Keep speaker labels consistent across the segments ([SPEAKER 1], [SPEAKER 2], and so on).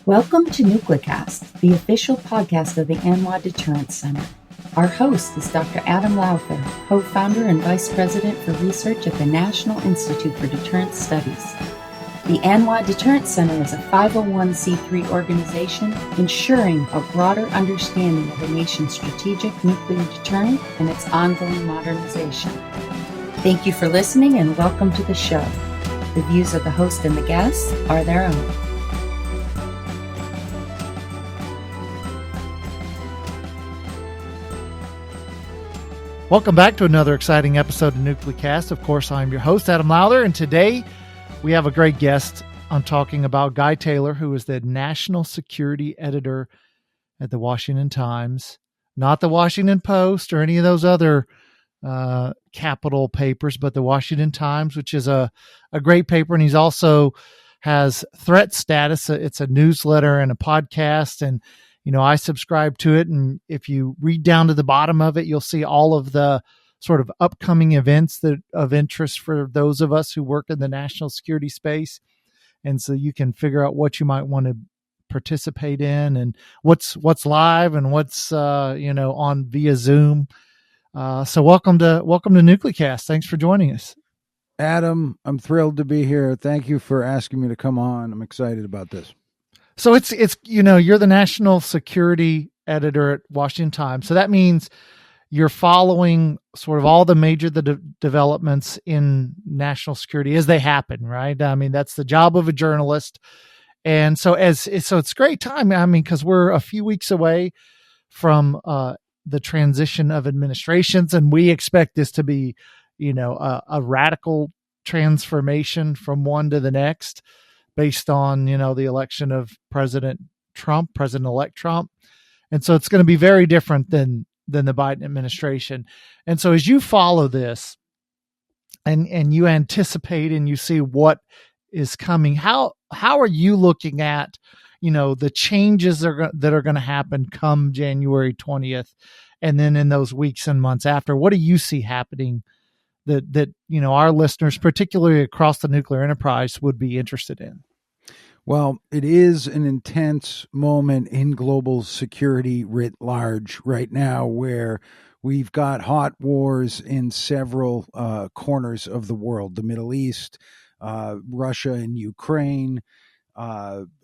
[SPEAKER 1] Welcome to NucleCast, the official podcast of the ANWA Deterrence Center. Our host is Dr. Adam Lowther, co-founder and vice president for research at the National Institute for Deterrence Studies. The ANWA Deterrence Center is a 501c3 organization ensuring a broader understanding of the nation's strategic nuclear deterrent and its ongoing modernization. Thank you for listening and welcome to the show. The views of the host and the guests are their own.
[SPEAKER 2] Welcome back to another exciting episode of NucleCast. Of course, I'm your host, Adam Lowther, and today we have a great guest. I'm talking about Guy Taylor, who is the National Security Editor at the Washington Times, not the Washington Post or any of those other capital papers, but the Washington Times, which is a great paper. And he's also has threat status. It's a newsletter and a podcast, and I subscribe to it, and if you read down to the bottom of it, you'll see all of the sort of upcoming events that of interest for those of us who work in the national security space. And so you can figure out what you might want to participate in and what's live and what's on via Zoom. So welcome to NucleCast. Thanks for joining us.
[SPEAKER 3] Adam, I'm thrilled to be here. Thank you for asking me to come on. I'm excited about this.
[SPEAKER 2] So it's you're the national security editor at Washington Times. So that means you're following sort of all the major developments in national security as they happen, right? I mean, that's the job of a journalist. And so it's a great time. I mean, because we're a few weeks away from the transition of administrations, and we expect this to be, a radical transformation from one to the next, based on, the election of President-elect Trump. And so it's going to be very different than the Biden administration. And so as you follow this and you anticipate and you see what is coming, how are you looking at, the changes that are going to happen come January 20th? And then in those weeks and months after, what do you see happening that our listeners, particularly across the nuclear enterprise, would be interested in?
[SPEAKER 3] Well, it is an intense moment in global security writ large right now, where we've got hot wars in several corners of the world: the Middle East, Russia and Ukraine,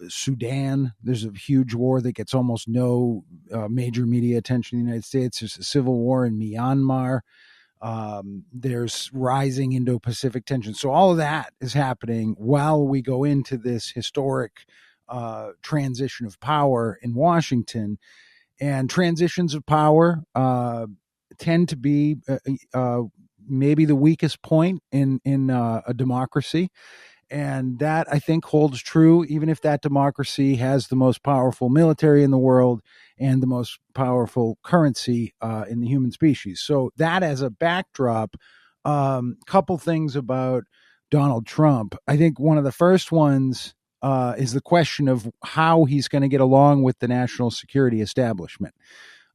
[SPEAKER 3] Sudan. There's a huge war that gets almost no major media attention in the United States. There's a civil war in Myanmar. There's rising Indo-Pacific tension. So all of that is happening while we go into this historic transition of power in Washington. And transitions of power tend to be maybe the weakest point in a democracy. And that, I think, holds true even if that democracy has the most powerful military in the world and the most powerful currency in the human species. So that as a backdrop, couple things about Donald Trump. I think one of the first ones is the question of how he's going to get along with the national security establishment.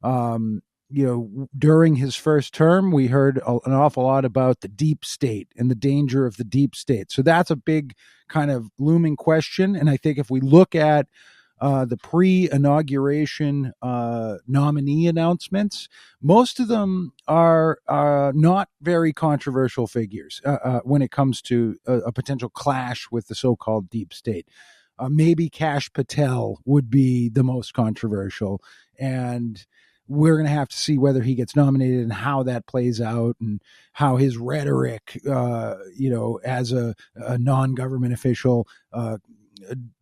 [SPEAKER 3] During his first term, we heard an awful lot about the deep state and the danger of the deep state. So that's a big kind of looming question. And I think if we look at the pre-inauguration nominee announcements, most of them are not very controversial figures when it comes to a potential clash with the so-called deep state. Maybe Kash Patel would be the most controversial, and we're going to have to see whether he gets nominated and how that plays out, and how his rhetoric, as a non-government official,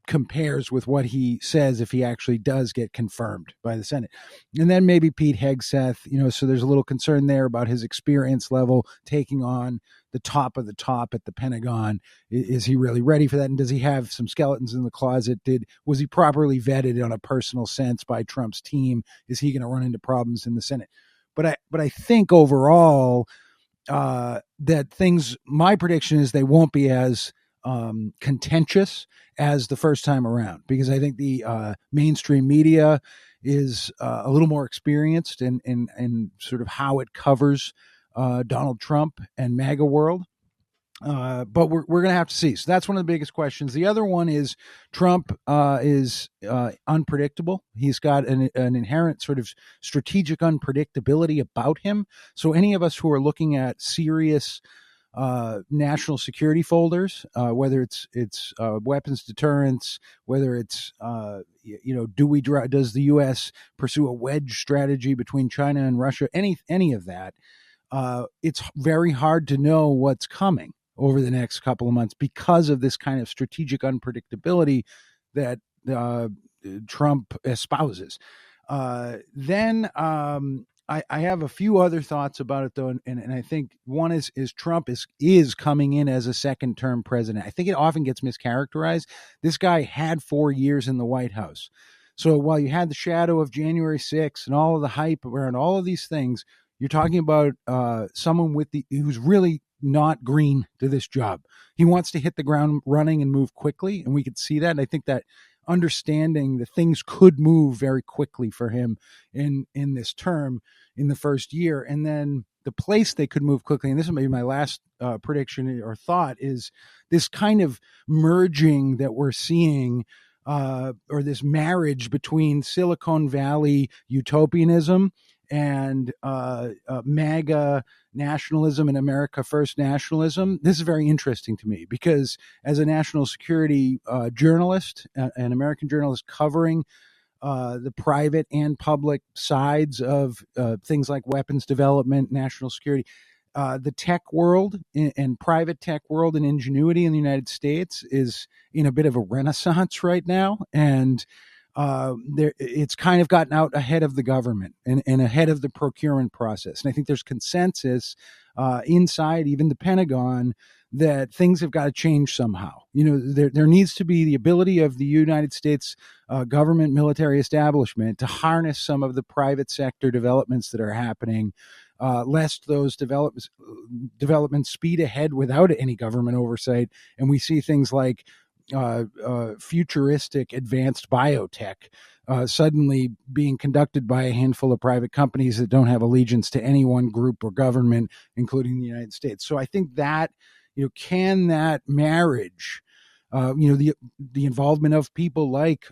[SPEAKER 3] compares with what he says if he actually does get confirmed by the Senate. And then maybe Pete Hegseth, so there's a little concern there about his experience level taking on the top of the top at the Pentagon. Is he really ready for that? And does he have some skeletons in the closet? Was he properly vetted on a personal sense by Trump's team? Is he going to run into problems in the Senate? But I think overall that my prediction is they won't be as contentious as the first time around, because I think the mainstream media is a little more experienced in sort of how it covers Donald Trump and MAGA world. But we're going to have to see. So that's one of the biggest questions. The other one is Trump is unpredictable. He's got an inherent sort of strategic unpredictability about him. So any of us who are looking at serious national security folders, whether it's weapons deterrence, whether it's does the U.S. pursue a wedge strategy between China and Russia, any of that, it's very hard to know what's coming over the next couple of months because of this kind of strategic unpredictability that Trump espouses. Then I have a few other thoughts about it, though, and I think one is Trump is coming in as a second-term president. I think it often gets mischaracterized. This guy had 4 years in the White House. So while you had the shadow of January 6th and all of the hype around all of these things, you're talking about someone who's really not green to this job. He wants to hit the ground running and move quickly, and we could see that. And I think that understanding that things could move very quickly for him in this term in the first year, and then the place they could move quickly, and this will be my last prediction or thought, is this kind of merging that we're seeing, or this marriage between Silicon Valley utopianism and MAGA nationalism and America First nationalism. This is very interesting to me because as a national security journalist, an American journalist covering the private and public sides of things like weapons development, national security, the tech world and private tech world and ingenuity in the United States is in a bit of a renaissance right now. And it's kind of gotten out ahead of the government and ahead of the procurement process. And I think there's consensus inside even the Pentagon that things have got to change somehow. There needs to be the ability of the United States government military establishment to harness some of the private sector developments that are happening, lest those developments speed ahead without any government oversight. And we see things like futuristic advanced biotech suddenly being conducted by a handful of private companies that don't have allegiance to any one group or government, including the United States. So I think that, can that marriage, the involvement of people like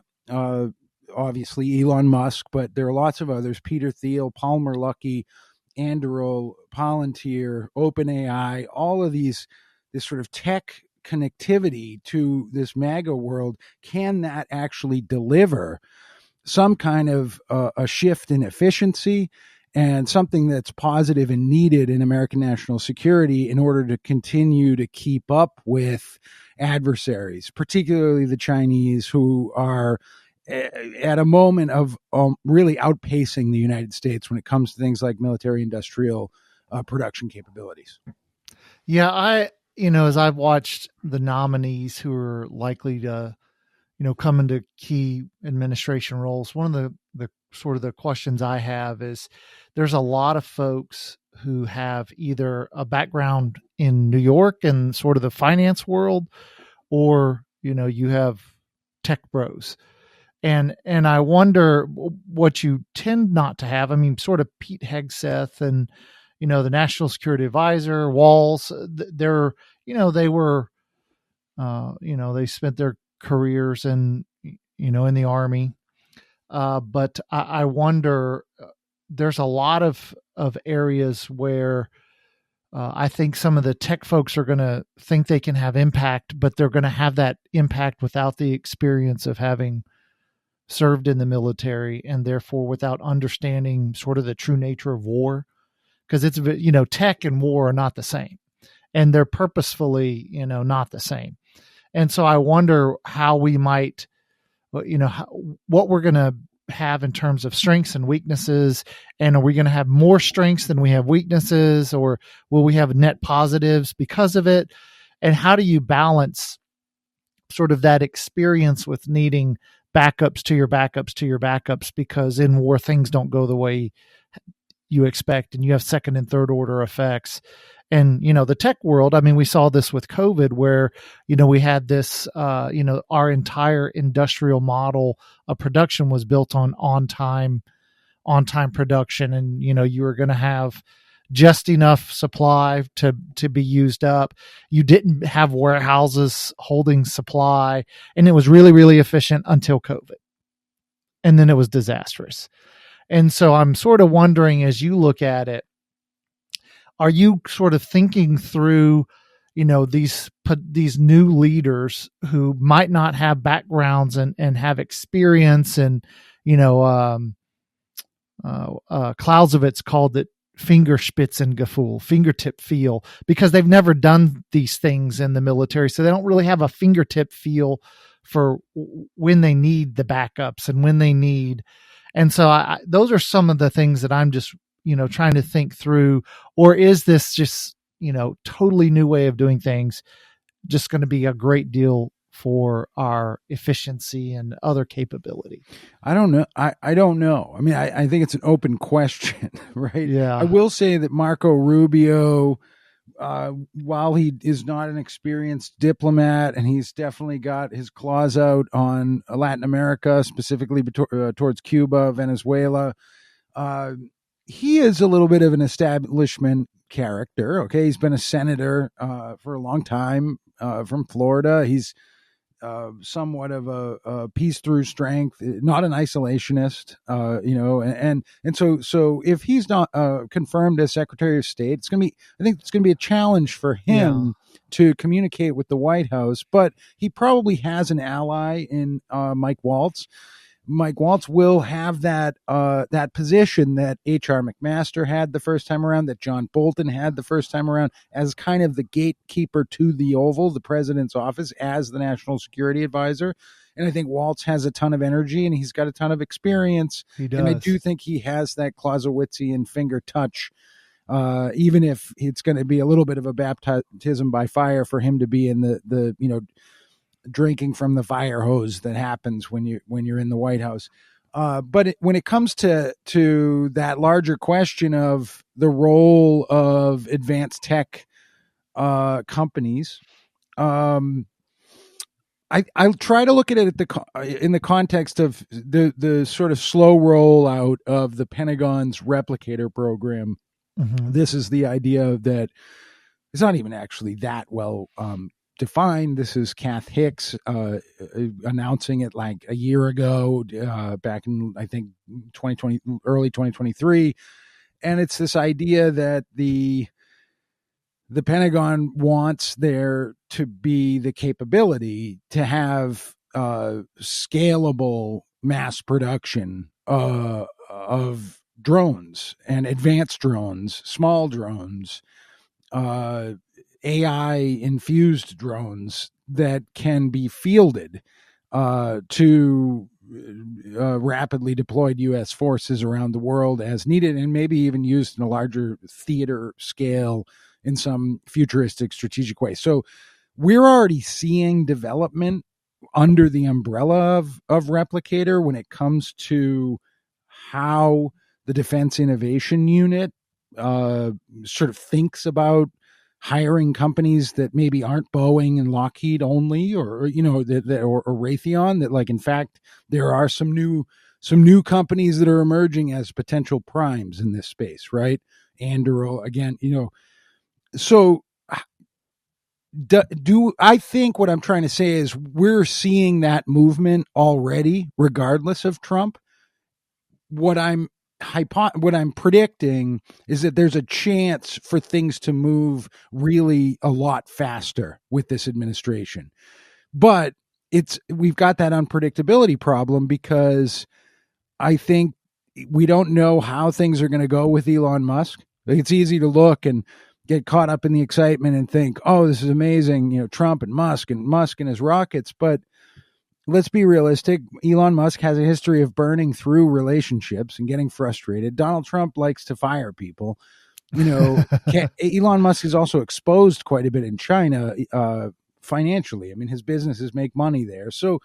[SPEAKER 3] obviously Elon Musk, but there are lots of others, Peter Thiel, Palmer Luckey, Anduril, Palantir, OpenAI, all of this sort of tech connectivity to this MAGA world, can that actually deliver some kind of a shift in efficiency and something that's positive and needed in American national security in order to continue to keep up with adversaries, particularly the Chinese, who are at a moment of really outpacing the United States when it comes to things like military industrial production capabilities.
[SPEAKER 2] Yeah, as I've watched the nominees who are likely to, come into key administration roles, one of the sort of the questions I have is there's a lot of folks who have either a background in New York and sort of the finance world, or, you have tech bros. And I wonder what you tend not to have. I mean, sort of Pete Hegseth and, the National Security Advisor, Walls, they're, they were, they spent their careers in the Army. But I wonder, there's a lot of areas where I think some of the tech folks are going to think they can have impact, but they're going to have that impact without the experience of having served in the military, and therefore without understanding sort of the true nature of war. Because it's, tech and war are not the same, and they're purposefully, not the same. And so I wonder how we might, what we're going to have in terms of strengths and weaknesses. And are we going to have more strengths than we have weaknesses, or will we have net positives because of it? And how do you balance sort of that experience with needing backups to your backups to your backups? Because in war, things don't go the way you expect, and you have second and third order effects. And, the tech world, I mean, we saw this with COVID where, we had this, our entire industrial model of production was built on time production. And, you were going to have just enough supply to be used up. You didn't have warehouses holding supply, and it was really, really efficient until COVID. And then it was disastrous. And so I'm sort of wondering, as you look at it, are you sort of thinking through, these new leaders who might not have backgrounds and have experience, and Clausewitz called it Fingerspitzengefühl, fingertip feel, because they've never done these things in the military, so they don't really have a fingertip feel for when they need the backups and when they need. And so those are some of the things that I'm just trying to think through. Or is this just totally new way of doing things, just going to be a great deal for our efficiency and other capability?
[SPEAKER 3] I don't know. I don't know. I mean, I think it's an open question, right?
[SPEAKER 2] Yeah.
[SPEAKER 3] I will say that Marco Rubio, while he is not an experienced diplomat, and he's definitely got his claws out on Latin America, specifically towards Cuba, Venezuela, he is a little bit of an establishment character. Okay, he's been a senator for a long time from Florida. He's somewhat of a peace through strength, not an isolationist, and so if he's not confirmed as Secretary of State, I think it's gonna be a challenge for him to communicate with the White House. But he probably has an ally in Mike Waltz. Mike Waltz will have that position that H.R. McMaster had the first time around, that John Bolton had the first time around, as kind of the gatekeeper to the Oval, the president's office, as the national security advisor. And I think Waltz has a ton of energy, and he's got a ton of experience.
[SPEAKER 2] He does.
[SPEAKER 3] And I do think he has that Clausewitzian finger touch, even if it's going to be a little bit of a baptism by fire for him to be in the drinking from the fire hose that happens when you're in the White House. But when it comes to that larger question of the role of advanced tech companies, I'll try to look at it in the context of the sort of slow rollout of the Pentagon's replicator program.
[SPEAKER 2] Mm-hmm.
[SPEAKER 3] This is the idea that it's not even actually that well defined. This is Kath Hicks announcing it like a year ago, back in, I think, 2020, early 2023. And it's this idea that the Pentagon wants there to be the capability to have scalable mass production of drones and advanced drones, small drones, AI-infused drones that can be fielded to rapidly deployed U.S. forces around the world as needed, and maybe even used in a larger theater scale in some futuristic strategic way. So we're already seeing development under the umbrella of Replicator when it comes to how the Defense Innovation Unit sort of thinks about hiring companies that maybe aren't Boeing and Lockheed only, or or Raytheon. That, like, in fact, there are some new companies that are emerging as potential primes in this space, right? Anduril, again, So do I think what I'm trying to say is we're seeing that movement already, regardless of Trump. What I'm predicting is that there's a chance for things to move really a lot faster with this administration. But we've got that unpredictability problem because I think we don't know how things are going to go with Elon Musk. It's easy to look and get caught up in the excitement and think, oh, this is amazing, Trump and Musk and his rockets. But let's be realistic. Elon Musk has a history of burning through relationships and getting frustrated. Donald Trump likes to fire people. Elon Musk is also exposed quite a bit in China financially. I mean, his businesses make money there. So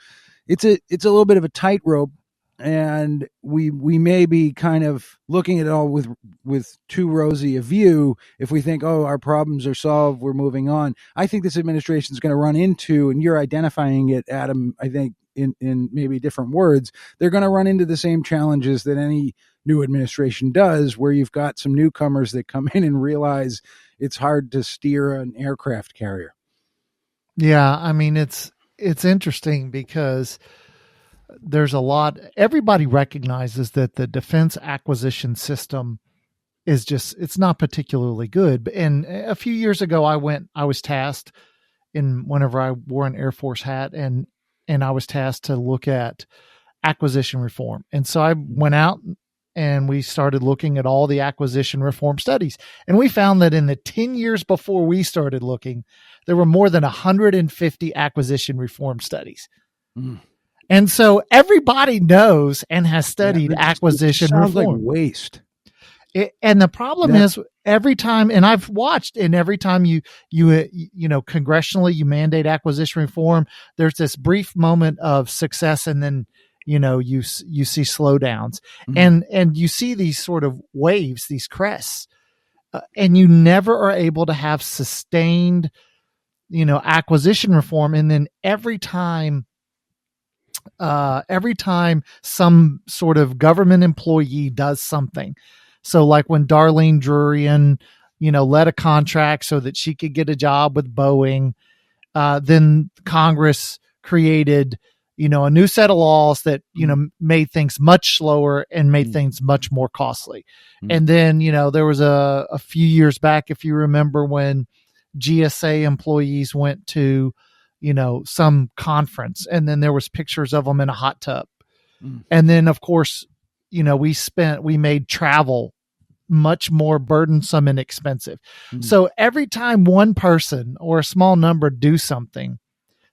[SPEAKER 3] it's a little bit of a tightrope, and we may be kind of looking at it all with too rosy a view if we think, oh, our problems are solved, we're moving on. I think this administration is going to run into, and you're identifying it, Adam, I think in maybe different words, they're going to run into the same challenges that any new administration does, where you've got some newcomers that come in and realize it's hard to steer an aircraft carrier.
[SPEAKER 2] Yeah, I mean it's interesting because there's a lot. Everybody recognizes that the defense acquisition system is just, it's not particularly good. And a few years ago, I was tasked whenever I wore an Air Force hat, and I was tasked to look at acquisition reform. And so I went out and we started looking at all the acquisition reform studies. And we found that in the 10 years before we started looking, there were more than 150 acquisition reform studies.
[SPEAKER 3] Mm.
[SPEAKER 2] And so everybody knows and has studied acquisition reform.
[SPEAKER 3] Sounds like waste.
[SPEAKER 2] And the problem is every time, and I've watched, and every time you congressionally you mandate acquisition reform, there's this brief moment of success, and then you see slowdowns, and you see these sort of waves, these crests, and you never are able to have sustained, acquisition reform. And then every time some sort of government employee does something. So like when Darlene Drurian, led a contract so that she could get a job with Boeing, then Congress created, a new set of laws that, made things much slower and made things much more costly. And then, there was a few years back, if you remember, when GSA employees went to, some conference, and then there was pictures of them in a hot tub. And then of course, we made travel much more burdensome and expensive. So every time one person or a small number do something,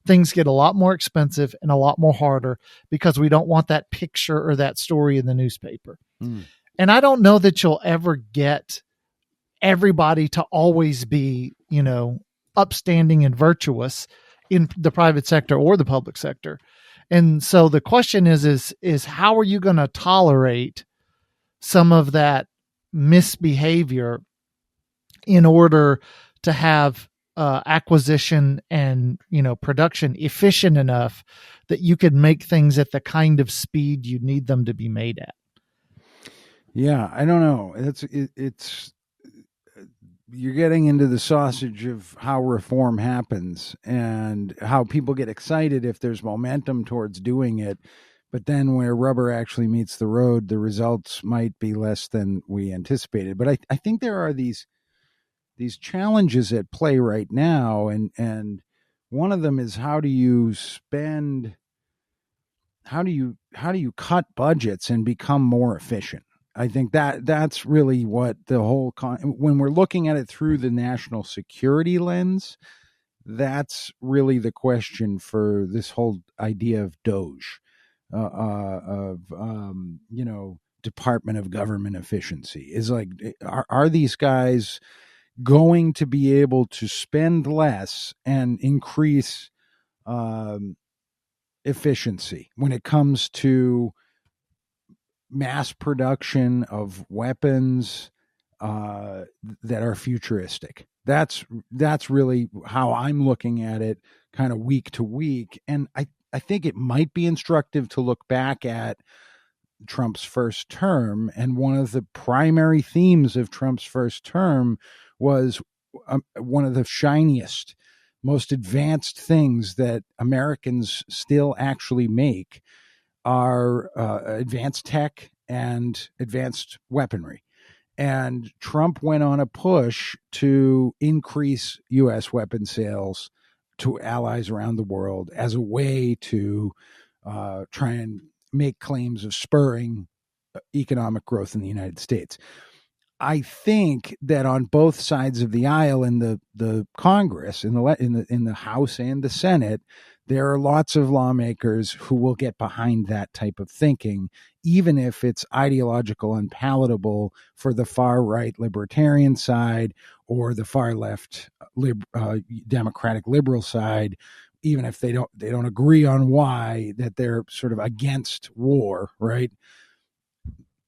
[SPEAKER 2] things get a lot more expensive and a lot more harder, because we don't want that picture or that story in the newspaper. And I don't know that you'll ever get everybody to always be, upstanding and virtuous in the private sector or the public sector. And so the question is how are you going to tolerate some of that misbehavior in order to have acquisition and production efficient enough that you could make things at the kind of speed you need them to be made at?
[SPEAKER 3] Yeah, I don't know. It's you're getting into the sausage of how reform happens and how people get excited if there's momentum towards doing it. But then where rubber actually meets the road, the results might be less than we anticipated. But I think there are these challenges at play right now. And one of them is how do you cut budgets and become more efficient? I think that's really what the whole when we're looking at it through the national security lens, that's really the question for this whole idea of DOGE, Department of Government Efficiency. Is like, are these guys going to be able to spend less and increase efficiency when it comes to mass production of weapons that are futuristic? That's really how I'm looking at it, kind of week to week. And I think it might be instructive to look back at Trump's first term. And one of the primary themes of Trump's first term was one of the shiniest, most advanced things that Americans still actually make are advanced tech and advanced weaponry. And Trump went on a push to increase U.S. weapon sales to allies around the world as a way to try and make claims of spurring economic growth in the United States. I think that on both sides of the aisle in the Congress, in the House and the Senate, there are lots of lawmakers who will get behind that type of thinking, even if it's ideological and palatable for the far right libertarian side or the far left democratic liberal side. Even if they don't agree on why, that they're sort of against war, right?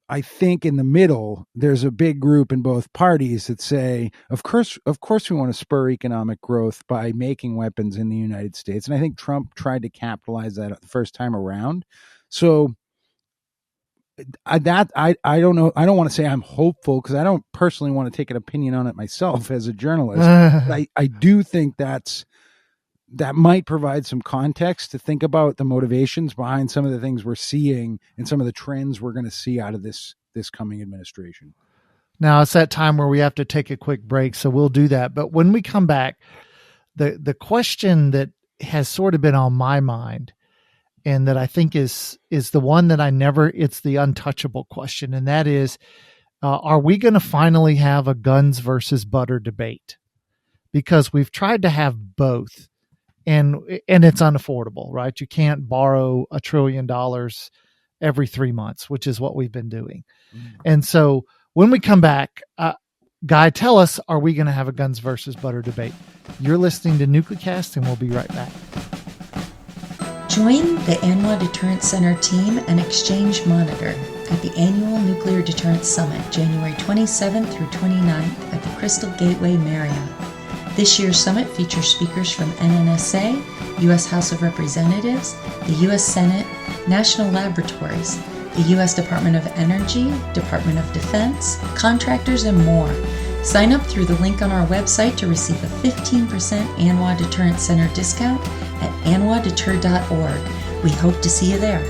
[SPEAKER 3] I think in the middle, there's a big group in both parties that say, of course, we want to spur economic growth by making weapons in the United States. And I think Trump tried to capitalize that the first time around. So I don't know. I don't want to say I'm hopeful because I don't personally want to take an opinion on it myself as a journalist. But I do think that might provide some context to think about the motivations behind some of the things we're seeing and some of the trends we're going to see out of this coming administration.
[SPEAKER 2] Now it's that time where we have to take a quick break, so we'll do that. But when we come back, the question that has sort of been on my mind, and that I think is the one that it's the untouchable question, and that is, are we going to finally have a guns versus butter debate? Because we've tried to have both, and it's unaffordable, right? You can't borrow $1 trillion every 3 months, which is what we've been doing. And so when we come back, Guy, tell us, are we going to have a guns versus butter debate? You're listening to NucleCast, and we'll be right back.
[SPEAKER 1] Join the ANWA Deterrence Center team and exchange monitor at the annual Nuclear Deterrence Summit, January 27th through 29th at the Crystal Gateway Marriott. This year's summit features speakers from NNSA, U.S. House of Representatives, the U.S. Senate, national laboratories, the U.S. Department of Energy, Department of Defense, contractors, and more. Sign up through the link on our website to receive a 15% ANWA Deterrence Center discount at anwadeter.org. We hope to see you there.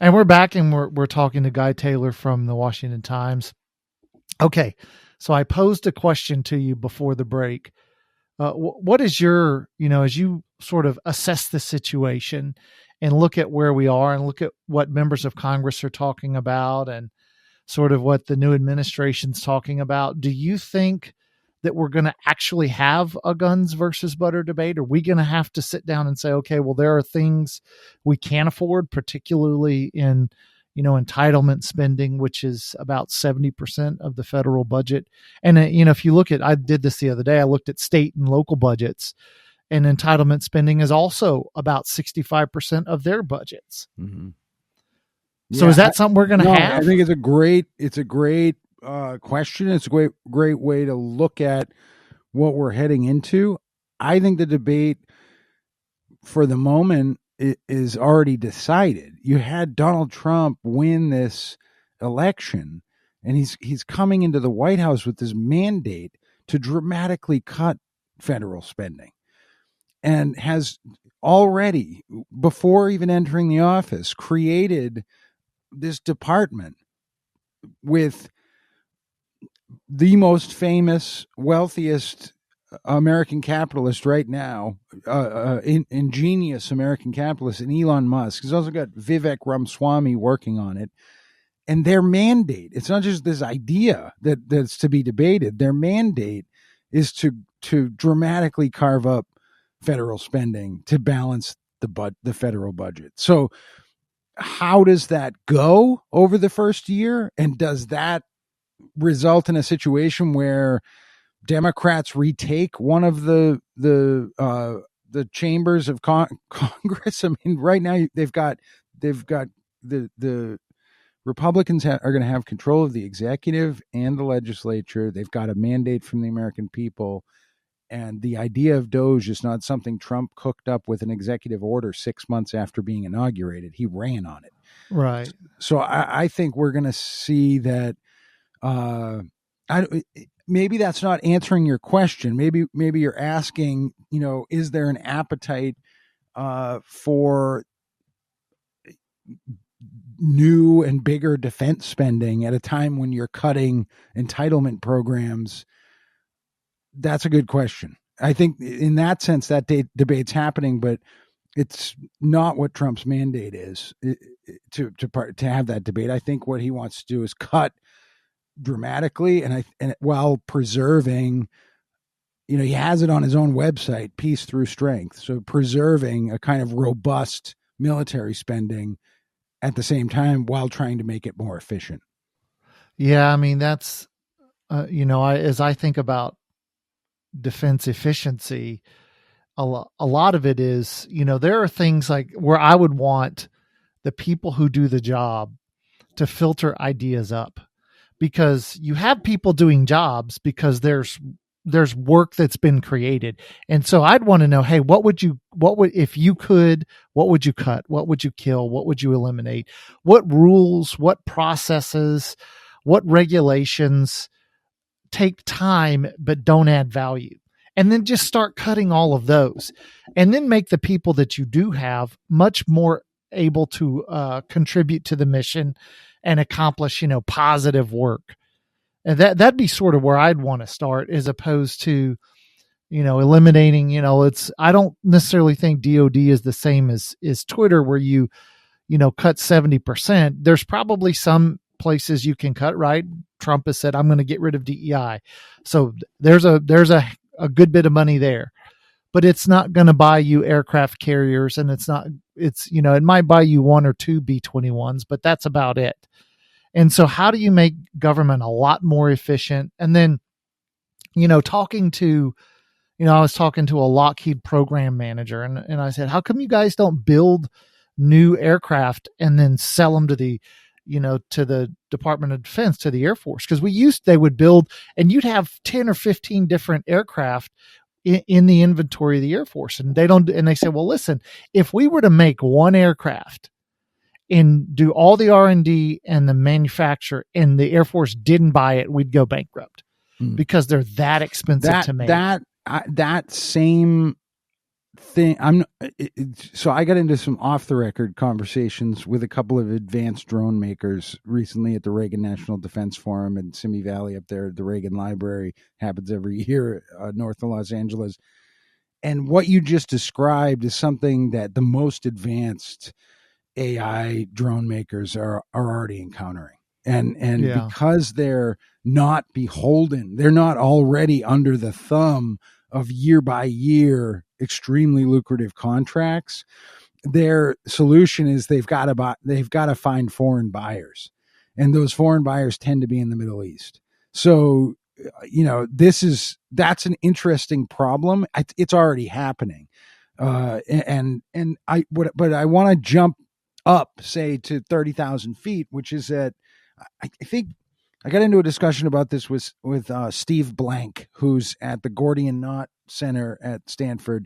[SPEAKER 2] And we're back, and we're talking to Guy Taylor from the Washington Times. Okay, so I posed a question to you before the break. What is your, as you sort of assess the situation and look at where we are and look at what members of Congress are talking about and sort of what the new administration's talking about, do you think that we're going to actually have a guns versus butter debate? Are we going to have to sit down and say, okay, well, there are things we can't afford, particularly in, entitlement spending, which is about 70% of the federal budget. And, if you look at, I did this the other day, I looked at state and local budgets, and entitlement spending is also about 65% of their budgets.
[SPEAKER 3] Mm-hmm.
[SPEAKER 2] So is that something we're going to have?
[SPEAKER 3] I think it's a great question. It's a great way to look at what we're heading into. I think the debate for the moment is already decided. You had Donald Trump win this election, and he's coming into the White House with this mandate to dramatically cut federal spending, and has already, before even entering the office, created this department with the most famous, wealthiest American capitalist right now, ingenious American capitalist, and Elon Musk. He's also got Vivek Ramaswamy working on it. And their mandate, it's not just this idea that's to be debated. Their mandate is to dramatically carve up federal spending to balance the federal budget. So how does that go over the first year? And does that result in a situation where Democrats retake one of the chambers of Congress? I mean, right now they've got the Republicans are going to have control of the executive and the legislature. They've got a mandate from the American people. And the idea of DOGE is not something Trump cooked up with an executive order 6 months after being inaugurated. He ran on it.
[SPEAKER 2] Right.
[SPEAKER 3] So I think we're going to see that. Maybe that's not answering your question. Maybe you're asking, is there an appetite for new and bigger defense spending at a time when you're cutting entitlement programs? That's a good question. I think in that sense, that debate's happening, but it's not what Trump's mandate is to have that debate. I think what he wants to do is cut dramatically, and while preserving, he has it on his own website, Peace Through Strength. So preserving a kind of robust military spending at the same time while trying to make it more efficient.
[SPEAKER 2] Yeah, I mean, that's as I think about defense efficiency, a lot of it is, there are things like where I would want the people who do the job to filter ideas up, because you have people doing jobs because there's work that's been created. And so I'd want to know, hey, if you could, what would you cut? What would you kill? What would you eliminate? What rules, what processes, what regulations take time but don't add value? And then just start cutting all of those, and then make the people that you do have much more able to contribute to the mission and accomplish, positive work. And that'd be sort of where I'd want to start, as opposed to, eliminating, I don't necessarily think DOD is the same as Twitter, where you cut 70%. There's probably some places you can cut, right? Trump has said, I'm going to get rid of DEI. So there's a good bit of money there, but it's not going to buy you aircraft carriers. And it might buy you one or two B-21s, but that's about it. And so how do you make government a lot more efficient? And then, I was talking to a Lockheed program manager, and I said, how come you guys don't build new aircraft and then sell them to the Department of Defense, to the Air Force? Because they would build, and you'd have 10 or 15 different aircraft in the inventory of the Air Force. And they said, well, listen, if we were to make one aircraft and do all the R&D and the manufacture, and the Air Force didn't buy it, we'd go bankrupt because they're that expensive to make.
[SPEAKER 3] That same thing. So I got into some off the record conversations with a couple of advanced drone makers recently at the Reagan National Defense Forum in Simi Valley up there at the Reagan Library. Happens every year north of Los Angeles. And what you just described is something that the most advanced AI drone makers are already encountering. And because they're not beholden, they're not already under the thumb of year by year extremely lucrative contracts, their solution is they've got to find foreign buyers, and those foreign buyers tend to be in the Middle East. So that's an interesting problem. It's already happening, but I want to jump up, say, to 30,000 feet, which is that I think I got into a discussion about this with Steve Blank, who's at the Gordian Knot Center at Stanford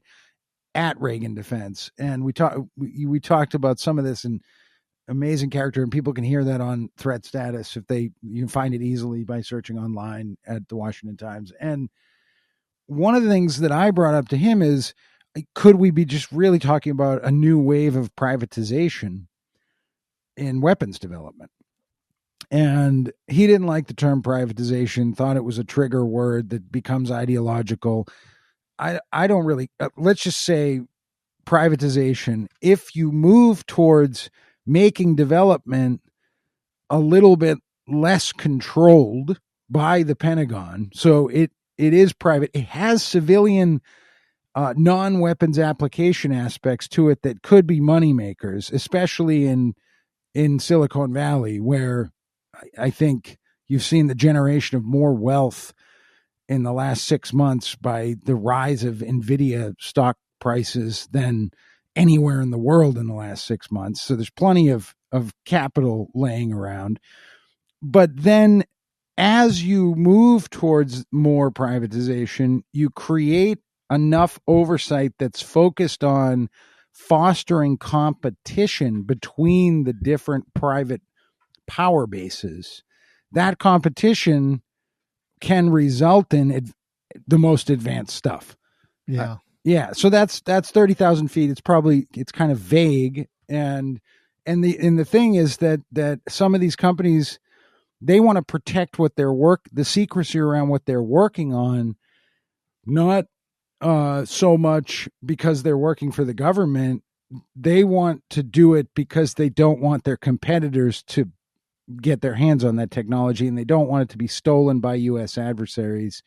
[SPEAKER 3] at Reagan Defense. And we talked about some of this, and amazing character, and people can hear that on Threat Status you can find it easily by searching online at the Washington Times. And one of the things that I brought up to him is, could we be just really talking about a new wave of privatization in weapons development? And he didn't like the term privatization, thought it was a trigger word that becomes ideological. I don't really, let's just say privatization. If you move towards making development a little bit less controlled by the Pentagon, so it is private, it has civilian non-weapons application aspects to it that could be money makers, especially in Silicon Valley, where I think you've seen the generation of more wealth in the last 6 months by the rise of NVIDIA stock prices than anywhere in the world in the last 6 months. So there's plenty of capital laying around. But then as you move towards more privatization, you create enough oversight that's focused on fostering competition between the different private power bases. That competition can result in the most advanced stuff. So that's 30,000 feet. It's kind of vague. And the thing is that some of these companies, they want to protect the secrecy around what they're working on, not so much because they're working for the government. They want to do it because they don't want their competitors to get their hands on that technology, and they don't want it to be stolen by U.S. adversaries,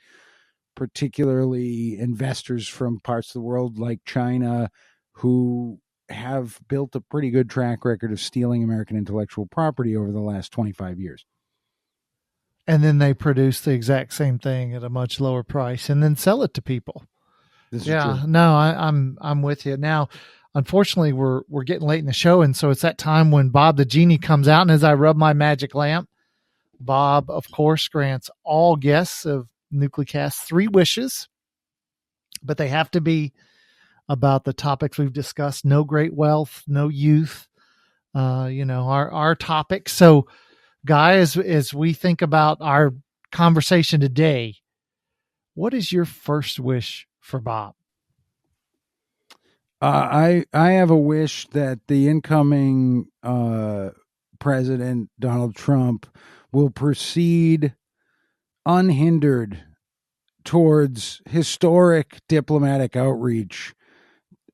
[SPEAKER 3] particularly investors from parts of the world like China, who have built a pretty good track record of stealing American intellectual property over the last 25 years.
[SPEAKER 2] And then they produce the exact same thing at a much lower price and then sell it to people.
[SPEAKER 3] This is
[SPEAKER 2] Yeah,
[SPEAKER 3] true.
[SPEAKER 2] no, I'm with you. Now, unfortunately, we're getting late in the show, and so it's that time when Bob the Genie comes out, and as I rub my magic lamp, Bob, of course, grants all guests of NucleCast 3 wishes, but they have to be about the topics we've discussed: no great wealth, no youth. Our topic. So, guys, as we think about our conversation today, what is your first wish for Bob?
[SPEAKER 3] I have a wish that the incoming president Donald Trump will proceed unhindered towards historic diplomatic outreach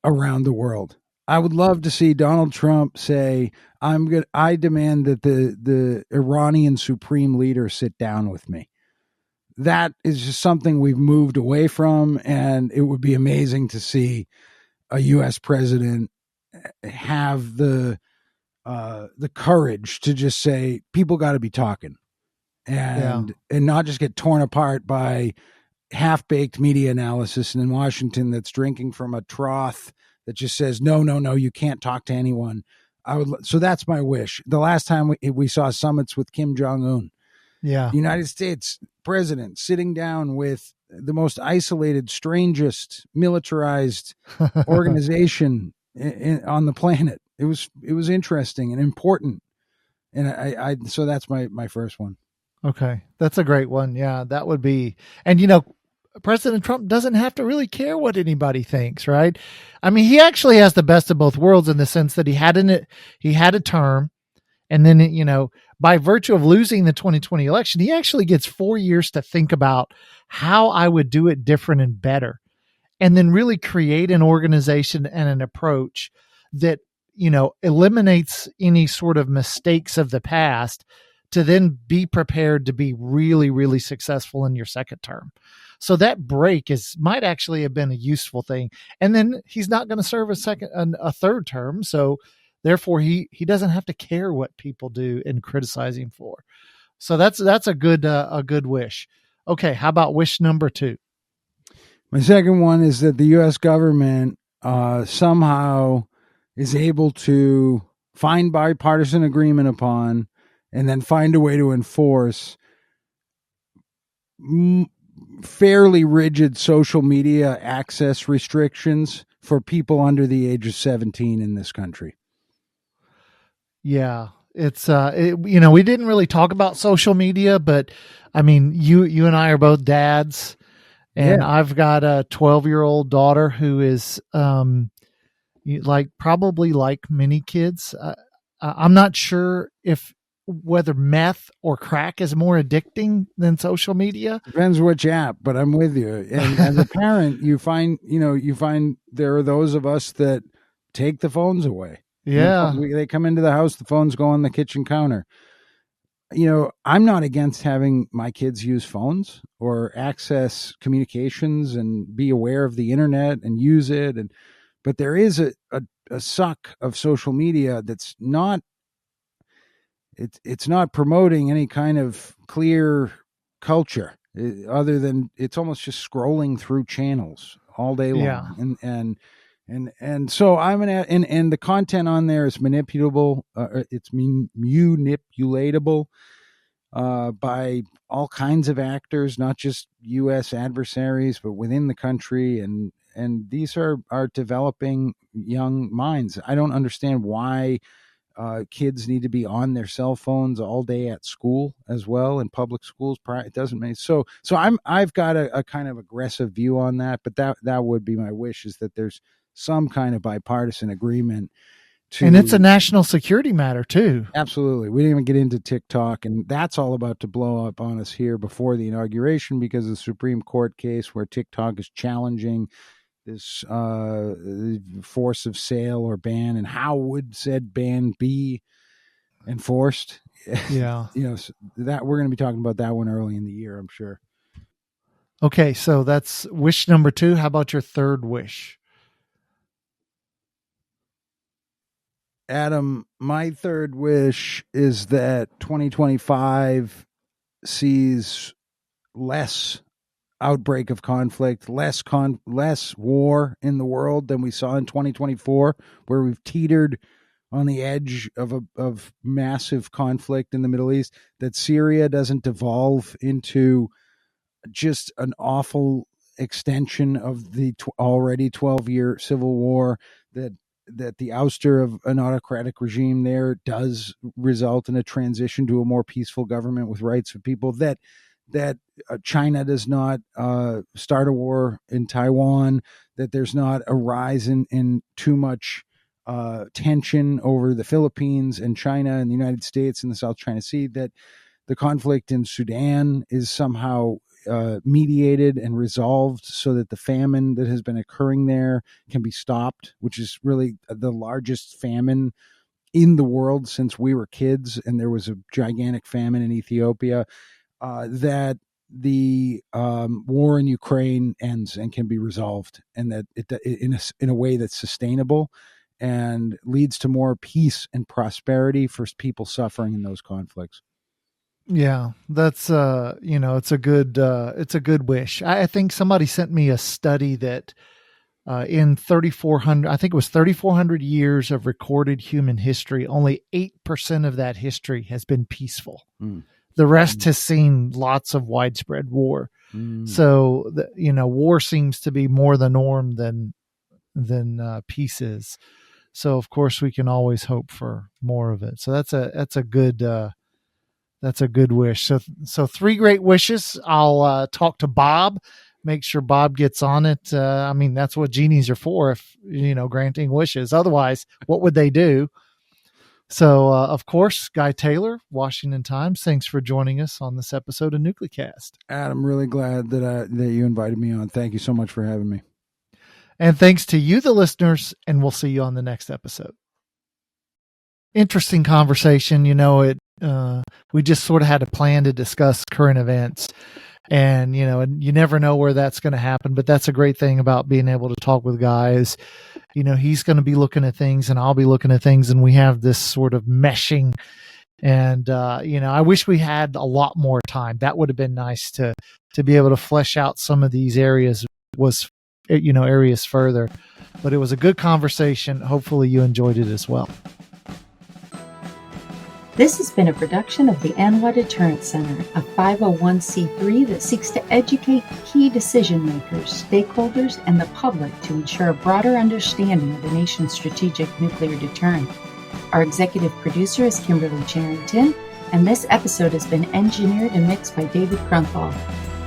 [SPEAKER 3] around the world. I would love to see Donald Trump say, I demand that the Iranian supreme leader sit down with me." That is just something we've moved away from, and it would be amazing to see a US president have the courage to just say, people got to be talking, and not just get torn apart by half-baked media analysis in Washington that's drinking from a trough that just says, no, no, no, you can't talk to anyone. So that's my wish. The last time we saw summits with Kim Jong-un,
[SPEAKER 2] Yeah.
[SPEAKER 3] United States president sitting down with the most isolated, strangest, militarized organization on the planet. It was interesting and important. And I so that's my first one.
[SPEAKER 2] Okay. That's a great one. Yeah, that would be. And, President Trump doesn't have to really care what anybody thinks, right? I mean, he actually has the best of both worlds in the sense that he had a term, and then, by virtue of losing the 2020 election, he actually gets 4 years to think about how I would do it different and better, and then really create an organization and an approach that, eliminates any sort of mistakes of the past to then be prepared to be really, really successful in your second term. So that break might actually have been a useful thing. And then he's not going to serve a third term. So therefore he doesn't have to care what people do and criticize him for. So that's a good wish. Okay. How about wish number 2?
[SPEAKER 3] My second one is that the U.S. government somehow is able to find bipartisan agreement upon and then find a way to enforce fairly rigid social media access restrictions for people under the age of 17 in this country.
[SPEAKER 2] Yeah. It's we didn't really talk about social media, but I mean, you and I are both dads, and
[SPEAKER 3] Yeah.
[SPEAKER 2] I've got a 12-year-old daughter who is probably like many kids. I'm not sure whether meth or crack is more addicting than social media.
[SPEAKER 3] Depends which app, but I'm with you. And as a parent, you find there are those of us that take the phones away.
[SPEAKER 2] Yeah.
[SPEAKER 3] They come into the house, the phones go on the kitchen counter. I'm not against having my kids use phones or access communications and be aware of the internet and use it. But there is a suck of social media that's not, it's not promoting any kind of clear culture other than it's almost just scrolling through channels all day long. And so and the content on there is manipulable. It's manipulatable by all kinds of actors, not just U.S. adversaries, but within the country. And these are developing young minds. I don't understand why kids need to be on their cell phones all day at school as well, in public schools. It doesn't make so. I've got a kind of aggressive view on that, but that would be my wish, is that there's some kind of bipartisan agreement.
[SPEAKER 2] And it's a national security matter too.
[SPEAKER 3] Absolutely. We didn't even get into TikTok, and that's all about to blow up on us here before the inauguration because of the Supreme Court case where TikTok is challenging this force of sale or ban, and how would said ban be enforced?
[SPEAKER 2] Yeah.
[SPEAKER 3] That we're going to be talking about that one early in the year, I'm sure.
[SPEAKER 2] Okay, so that's wish number 2. How about your third wish?
[SPEAKER 3] Adam, my third wish is that 2025 sees less outbreak of conflict, less war in the world than we saw in 2024, where we've teetered on the edge of massive conflict in the Middle East, that Syria doesn't devolve into just an awful extension of the already 12-year civil war, that the ouster of an autocratic regime there does result in a transition to a more peaceful government with rights of people, that China does not start a war in Taiwan, that there's not a rise in too much tension over the Philippines and China and the United States and the South China Sea, that the conflict in Sudan is somehow mediated and resolved so that the famine that has been occurring there can be stopped, which is really the largest famine in the world since we were kids, and there was a gigantic famine in Ethiopia, that the war in Ukraine ends and can be resolved, and that it in a way that's sustainable and leads to more peace and prosperity for people suffering in those conflicts.
[SPEAKER 2] Yeah, that's it's a good wish. I think somebody sent me a study that in 3,400, I think it was 3,400 years of recorded human history, only 8% of that history has been peaceful. The rest has seen lots of widespread war. So war seems to be more the norm than peace is. So of course we can always hope for more of it. So that's a good wish. So 3 great wishes. I'll talk to Bob, make sure Bob gets on it. That's what genies are for, if granting wishes. Otherwise, what would they do? So, of course, Guy Taylor, Washington Times, thanks for joining us on this episode of NucleCast.
[SPEAKER 3] Adam, really glad that you invited me on. Thank you so much for having me.
[SPEAKER 2] And thanks to you, the listeners, and we'll see you on the next episode. Interesting conversation. We just sort of had a plan to discuss current events, and you never know where that's going to happen, but that's a great thing about being able to talk with guys. He's going to be looking at things and I'll be looking at things, and we have this sort of meshing. And, I wish we had a lot more time. That would have been nice to be able to flesh out some of these areas further, but it was a good conversation. Hopefully you enjoyed it as well.
[SPEAKER 1] This has been a production of the ANWA Deterrence Center, a 501c3 that seeks to educate key decision makers, stakeholders, and the public to ensure a broader understanding of the nation's strategic nuclear deterrent. Our executive producer is Kimberly Charrington, and this episode has been engineered and mixed by David Krunthal.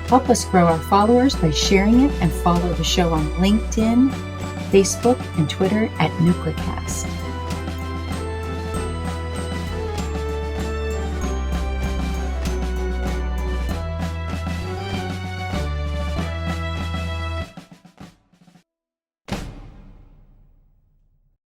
[SPEAKER 1] Help us grow our followers by sharing it, and follow the show on LinkedIn, Facebook, and Twitter at NucleCast.